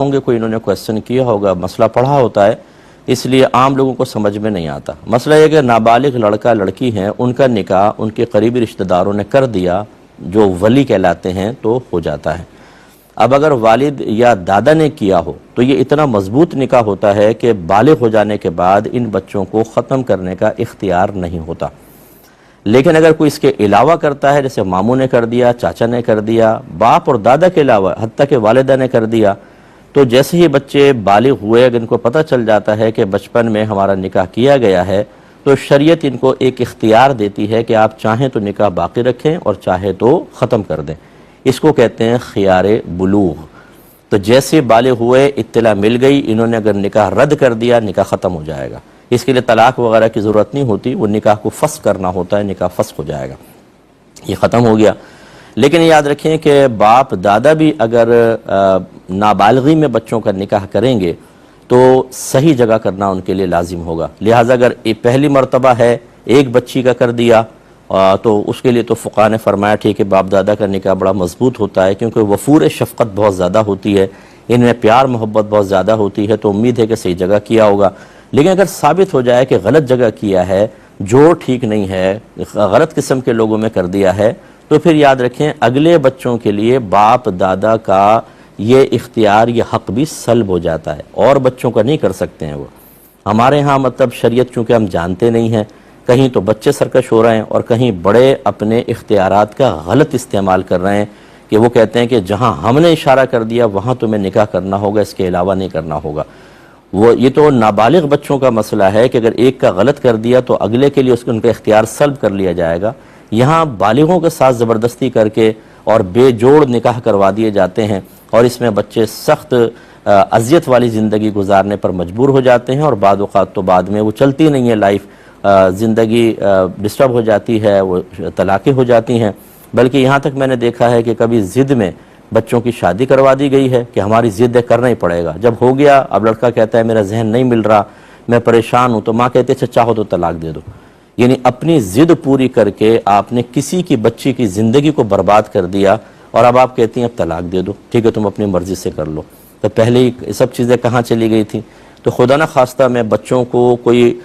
ہوں گے کوئی انہوں نے کویسچن کیا ہوگا، مسئلہ پڑھا ہوتا ہے، اس لیے عام لوگوں کو سمجھ میں نہیں آتا۔ مسئلہ یہ کہ نابالغ لڑکا لڑکی ہیں، ان کا نکاح ان کے قریبی رشتہ داروں نے کر دیا جو ولی کہلاتے ہیں تو ہو جاتا ہے۔ اب اگر والد یا دادا نے کیا ہو تو یہ اتنا مضبوط نکاح ہوتا ہے کہ بالغ ہو جانے کے بعد ان بچوں کو ختم کرنے کا اختیار نہیں ہوتا۔ لیکن اگر کوئی اس کے علاوہ کرتا ہے، جیسے ماموں نے کر دیا، چاچا نے کر دیا، باپ اور دادا کے علاوہ حتیٰ کہ والدہ نے کر دیا، تو جیسے ہی بچے بالغ ہوئے، اگر ان کو پتہ چل جاتا ہے کہ بچپن میں ہمارا نکاح کیا گیا ہے، تو شریعت ان کو ایک اختیار دیتی ہے کہ آپ چاہیں تو نکاح باقی رکھیں اور چاہے تو ختم کر دیں۔ اس کو کہتے ہیں خیار بلوغ۔ تو جیسے بالغ ہوئے، اطلاع مل گئی، انہوں نے اگر نکاح رد کر دیا، نکاح ختم ہو جائے گا۔ اس کے لیے طلاق وغیرہ کی ضرورت نہیں ہوتی، وہ نکاح کو فسخ کرنا ہوتا ہے، نکاح فسخ ہو جائے گا، یہ ختم ہو گیا۔ لیکن یاد رکھیں کہ باپ دادا بھی اگر نابالغی میں بچوں کا نکاح کریں گے تو صحیح جگہ کرنا ان کے لیے لازم ہوگا۔ لہٰذا اگر پہلی مرتبہ ہے، ایک بچی کا کر دیا، تو اس کے لیے تو فقہاء نے فرمایا ٹھیک ہے، باپ دادا کا نکاح بڑا مضبوط ہوتا ہے، کیونکہ وفور شفقت بہت زیادہ ہوتی ہے، ان میں پیار محبت بہت زیادہ ہوتی ہے، تو امید ہے کہ صحیح جگہ کیا ہوگا۔ لیکن اگر ثابت ہو جائے کہ غلط جگہ کیا ہے، جوڑ ٹھیک نہیں ہے، غلط قسم کے لوگوں میں کر دیا ہے، تو پھر یاد رکھیں اگلے بچوں کے لیے باپ دادا کا یہ اختیار، یہ حق بھی سلب ہو جاتا ہے، اور بچوں کا نہیں کر سکتے ہیں وہ۔ ہمارے ہاں مطلب شریعت چونکہ ہم جانتے نہیں ہیں، کہیں تو بچے سرکش ہو رہے ہیں اور کہیں بڑے اپنے اختیارات کا غلط استعمال کر رہے ہیں، کہ وہ کہتے ہیں کہ جہاں ہم نے اشارہ کر دیا وہاں تمہیں نکاح کرنا ہوگا، اس کے علاوہ نہیں کرنا ہوگا۔ یہ تو نابالغ بچوں کا مسئلہ ہے کہ اگر ایک کا غلط کر دیا تو اگلے کے لیے ان کا اختیار سلب کر لیا جائے گا۔ یہاں بالغوں کے ساتھ زبردستی کر کے اور بے جوڑ نکاح کروا دیے جاتے ہیں، اور اس میں بچے سخت اذیت والی زندگی گزارنے پر مجبور ہو جاتے ہیں، اور بعض اوقات تو بعد میں وہ چلتی نہیں ہے لائف، زندگی ڈسٹرب ہو جاتی ہے، وہ طلاقیں ہو جاتی ہیں۔ بلکہ یہاں تک میں نے دیکھا ہے کہ کبھی ضد میں بچوں کی شادی کروا دی گئی ہے کہ ہماری ضد ہے، کرنا ہی پڑے گا۔ جب ہو گیا، اب لڑکا کہتا ہے میرا ذہن نہیں مل رہا، میں پریشان ہوں، تو ماں کہتی ہے اچھا چاہو تو طلاق دے دو۔ یعنی اپنی ضد پوری کر کے آپ نے کسی کی بچی کی زندگی کو برباد کر دیا، اور اب آپ کہتی ہیں اب طلاق دے دو، ٹھیک ہے تم اپنی مرضی سے کر لو۔ تو پہلے ہی سب چیزیں کہاں چلی گئی تھیں؟ تو خدا نہ خواستہ میں بچوں کو کوئی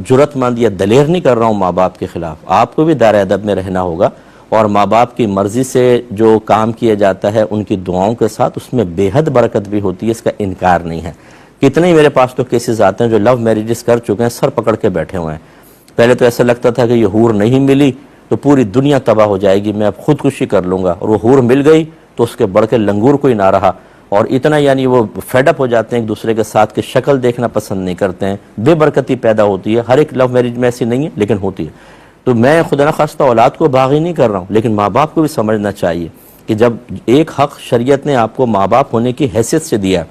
جرت مند یا دلیر نہیں کر رہا ہوں ماں باپ کے خلاف، آپ کو بھی دائرہ ادب میں رہنا ہوگا، اور ماں باپ کی مرضی سے جو کام کیا جاتا ہے ان کی دعاؤں کے ساتھ اس میں بے حد برکت بھی ہوتی ہے، اس کا انکار نہیں ہے۔ کتنے ہی میرے پاس تو کیسز آتے ہیں جو لو میریجز کر چکے ہیں، سر پکڑ کے بیٹھے ہوئے ہیں۔ پہلے تو ایسا لگتا تھا کہ یہ حور نہیں ملی تو پوری دنیا تباہ ہو جائے گی، میں اب خودکشی کر لوں گا، اور وہ حور مل گئی تو اس کے بڑھ کے لنگور کوئی نہ رہا، اور اتنا یعنی وہ فیڈ اپ ہو جاتے ہیں ایک دوسرے کے ساتھ کہ شکل دیکھنا پسند نہیں کرتے ہیں، بے برکتی پیدا ہوتی ہے۔ ہر ایک لو میرج میں ایسی نہیں ہے لیکن ہوتی ہے۔ تو میں خدا نخواستہ اولاد کو باغی نہیں کر رہا ہوں، لیکن ماں باپ کو بھی سمجھنا چاہیے کہ جب ایک حق شریعت نے آپ کو ماں باپ ہونے کی حیثیت سے دیا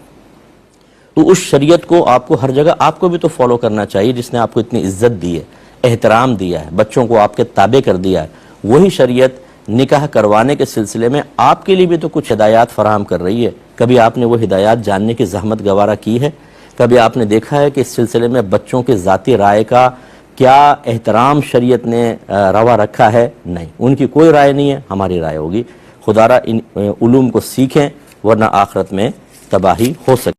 تو اس شریعت کو آپ کو ہر جگہ آپ کو بھی تو فالو کرنا چاہیے، جس نے آپ کو اتنی عزت دی ہے، احترام دیا ہے، بچوں کو آپ کے تابع کر دیا ہے۔ وہی شریعت نکاح کروانے کے سلسلے میں آپ کے لیے بھی تو کچھ ہدایات فراہم کر رہی ہے۔ کبھی آپ نے وہ ہدایات جاننے کی زحمت گوارہ کی ہے؟ کبھی آپ نے دیکھا ہے کہ اس سلسلے میں بچوں کے ذاتی رائے کا کیا احترام شریعت نے روا رکھا ہے؟ نہیں، ان کی کوئی رائے نہیں ہے، ہماری رائے ہوگی۔ خدا را ان علوم کو سیکھیں ورنہ آخرت میں تباہی ہو سکے۔